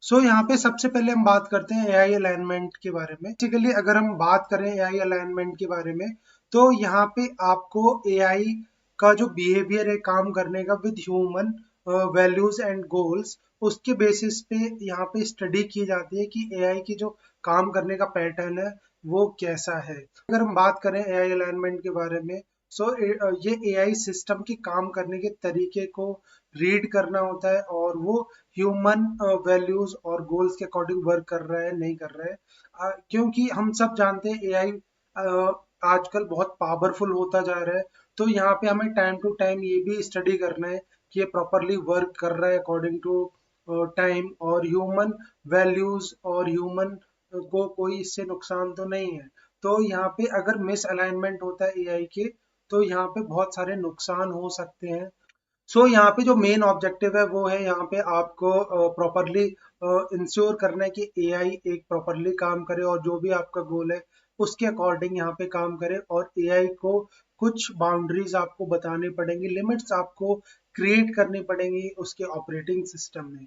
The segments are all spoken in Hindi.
यहाँ पे सबसे पहले हम बात करते हैं एआई अलाइनमेंट के बारे में। बेसिकली अगर हम बात करें एआई अलाइनमेंट के बारे में, तो यहाँ पे आपको एआई का जो बिहेवियर है काम करने का with human values and goals, उसके बेसिस पे यहाँ पे स्टडी की जाती है कि एआई की जो काम करने का पैटर्न है वो कैसा है। अगर हम बात करें एआई अलाइनमेंट के बारे में, ये एआई सिस्टम के काम करने के तरीके को रीड करना होता है और वो ह्यूमन वैल्यूज और गोल्स के अकॉर्डिंग वर्क कर रहा है नहीं कर रहा है। क्योंकि हम सब जानते हैं एआई आजकल बहुत पावरफुल होता जा रहा है, तो यहाँ पे हमें टाइम टू टाइम ये भी स्टडी करना है कि ये प्रॉपरली वर्क कर रहा है अकॉर्डिंग टू टाइम और ह्यूमन वैल्यूज और ह्यूमन को कोई इससे नुकसान तो नहीं है। तो यहाँ पे अगर मिस अलाइनमेंट होता है एआई के, तो यहाँ पे बहुत सारे नुकसान हो सकते हैं। यहाँ पे जो मेन ऑब्जेक्टिव है वो है यहाँ पे आपको प्रॉपरली इंश्योर करना है कि एआई एक प्रॉपरली काम करे और जो भी आपका गोल है उसके अकॉर्डिंग यहाँ पे काम करे, और एआई को कुछ बाउंड्रीज आपको बतानी पड़ेंगी, लिमिट्स आपको क्रिएट करनी पड़ेंगी उसके ऑपरेटिंग सिस्टम में।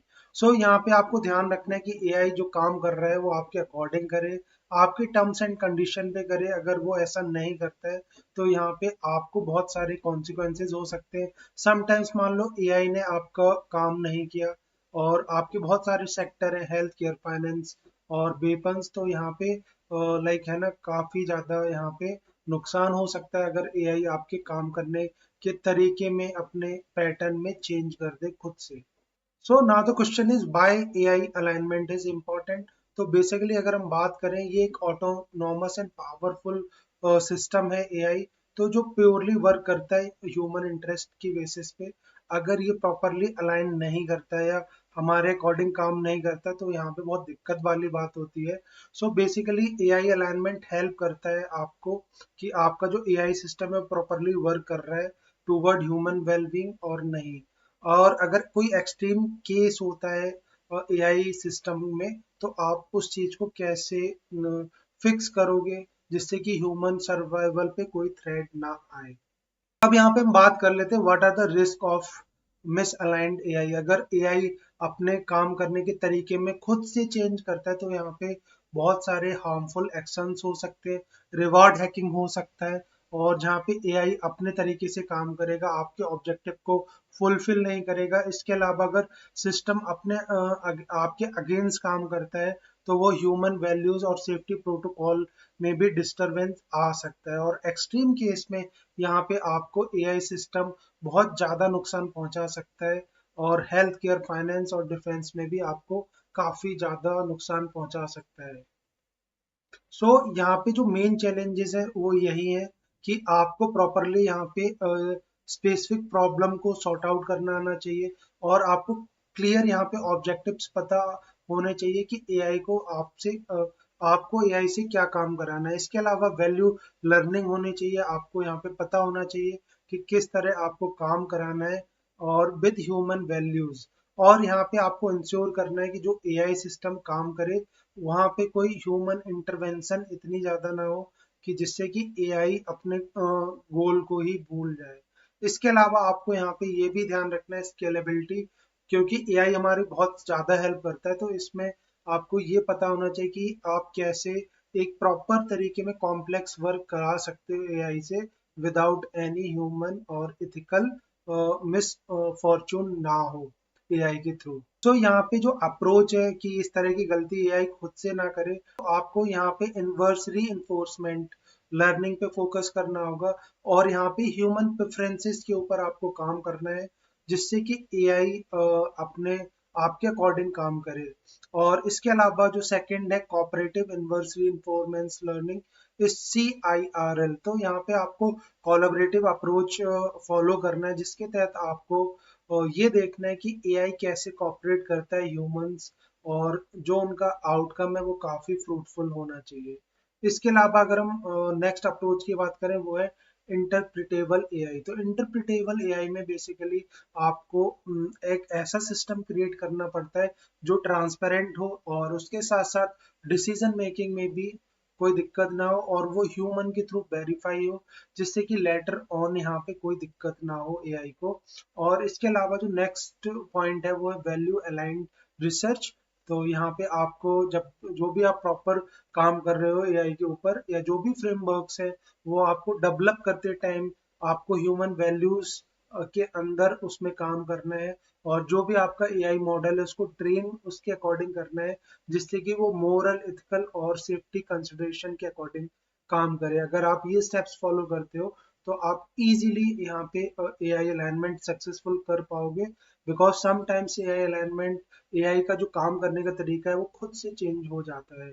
यहाँ पे आपको ध्यान रखना है कि एआई जो काम कर रहा है वो आपके अकॉर्डिंग करे, आपके टर्म्स एंड कंडीशन पे करे। अगर वो ऐसा नहीं करता है तो यहाँ पे आपको बहुत सारे कॉन्सिक्वेंसेज हो सकते हैं। समटाइम्स मान लो एआई ने आपका काम नहीं किया और आपके बहुत सारे सेक्टर है, हेल्थ केयर, फाइनेंस और वेपन्स, तो यहाँ पे लाइक है ना, काफी ज्यादा यहाँ पे नुकसान हो सकता है अगर एआई आपके काम करने के तरीके में अपने पैटर्न में चेंज कर दे खुद से। Now the question is why AI alignment is important. तो बेसिकली अगर हम बात करें, ये एक ऑटोनॉमस एंड पावरफुल सिस्टम है एआई, तो जो प्योरली वर्क करता है ह्यूमन इंटरेस्ट की बेसिस पे। अगर ये प्रॉपरली अलाइन नहीं करता है या हमारे अकॉर्डिंग काम नहीं करता, तो यहाँ पे बहुत दिक्कत वाली बात होती है। बेसिकली एआई अलाइनमेंट हेल्प करता है आपको कि आपका जो एआई सिस्टम है प्रॉपरली वर्क कर रहा है टूवर्ड ह्यूमन वेलबींग और नहीं। और अगर कोई एक्सट्रीम केस होता है एआई सिस्टम में, तो आप उस चीज को कैसे फिक्स करोगे जिससे कि ह्यूमन सर्वाइवल पे कोई थ्रेट ना आए। अब यहाँ पे हम बात कर लेते हैं what are the risk of misaligned AI. अगर एआई अपने काम करने के तरीके में खुद से चेंज करता है, तो यहाँ पे बहुत सारे हार्मफुल एक्शंस हो सकते हैं, रिवॉर्ड हैकिंग हो सकता है। और जहाँ पे एआई अपने तरीके से काम करेगा, आपके ऑब्जेक्टिव को फुलफिल नहीं करेगा। इसके अलावा अगर सिस्टम अपने आपके अगेंस्ट काम करता है, तो वो ह्यूमन वैल्यूज और सेफ्टी प्रोटोकॉल में भी डिस्टरबेंस आ सकता है। और एक्सट्रीम केस में यहाँ पे आपको एआई सिस्टम बहुत ज्यादा नुकसान पहुंचा सकता है, और हेल्थ केयर, फाइनेंस और डिफेंस में भी आपको काफी ज्यादा नुकसान पहुंचा सकता है। यहाँ पे जो मेन चैलेंजेस है वो यही है कि आपको प्रॉपरली यहाँ पे स्पेसिफिक प्रॉब्लम को सॉर्ट आउट करना आना चाहिए, और आपको क्लियर यहाँ पे ऑब्जेक्टिव्स पता होने चाहिए कि एआई को आपको एआई से क्या काम कराना है। इसके अलावा वैल्यू लर्निंग होनी चाहिए, आपको यहाँ पे पता होना चाहिए कि किस तरह आपको काम कराना है और विद ह्यूमन वैल्यूज। और यहाँ पे आपको इंश्योर करना है कि जो एआई सिस्टम काम करे वहां पे कोई ह्यूमन इंटरवेंशन इतनी ज्यादा ना हो कि जिससे कि एआई अपने गोल को ही भूल जाए। इसके अलावा आपको यहाँ पे ये भी ध्यान रखना है स्केलेबिलिटी, क्योंकि एआई हमारी बहुत ज्यादा हेल्प करता है। तो इसमें आपको ये पता होना चाहिए कि आप कैसे एक प्रॉपर तरीके में कॉम्प्लेक्स वर्क करा सकते हो एआई से विदाउट एनी ह्यूमन और इथिकल मिस फॉर्चून ना हो एआई के थ्रू। यहाँ पे जो अप्रोच है कि इस तरह की गलती एआई खुद से ना करे, तो आपको यहाँ पे इन्वर्स री लर्निंग पे फोकस करना होगा, और यहाँ पे ह्यूमन प्रेफरेंसेस के ऊपर आपको काम करना है जिससे कि एआई अपने आपके अकॉर्डिंग काम करे। और इसके अलावा जो सेकंड है कोऑपरेटिव इन्वर्स रीइंफोर्समेंट लर्निंग, इस CIRL, तो यहाँ पे आपको कोलैबोरेटिव अप्रोच फॉलो करना है, जिसके तहत आपको ये देखना है कि एआई कैसे कॉपरेट करता है ह्यूमंस, और जो उनका आउटकम है वो काफी फ्रूटफुल होना चाहिए। इसके अलावा अगर हम नेक्स्ट अप्रोच की बात करें, वो है इंटरप्रिटेबल एआई। तो इंटरप्रिटेबल एआई में बेसिकली आपको एक ऐसा सिस्टम क्रिएट करना पड़ता है जो ट्रांसपेरेंट हो और उसके साथ साथ डिसीजन मेकिंग में भी कोई दिक्कत ना हो, और वो ह्यूमन के थ्रू वेरीफाई हो, जिससे कि लेटर ऑन यहाँ पे कोई दिक्कत ना हो एआई को। और इसके अलावा जो नेक्स्ट पॉइंट है वो है वैल्यू अलाइंड रिसर्च। तो यहाँ पे आपको जब जो भी आप प्रॉपर काम कर रहे हो एआई के ऊपर या जो भी फ्रेमवर्क्स है वो आपको डेवलप करते टाइम आपको ह्यूमन वैल्यूज के अंदर उसमें काम करना है, और जो भी आपका एआई मॉडल है उसको ट्रेन उसके अकॉर्डिंग करना है, जिससे कि वो मोरल एथिकल और सेफ्टी कंसिडरेशन के अकॉर्डिंग काम करे। अगर आप ये स्टेप्स फॉलो करते हो तो आप इजीली यहाँ पे एआई अलाइनमेंट सक्सेसफुल कर पाओगे, because sometimes AI alignment, AI का जो काम करने का तरीका है वो खुद से चेंज हो जाता है,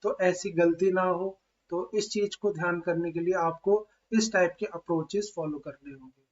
तो ऐसी गलती ना हो। तो इस चीज को ध्यान करने के लिए आपको इस टाइप के अप्रोचेस फॉलो करने होंगे।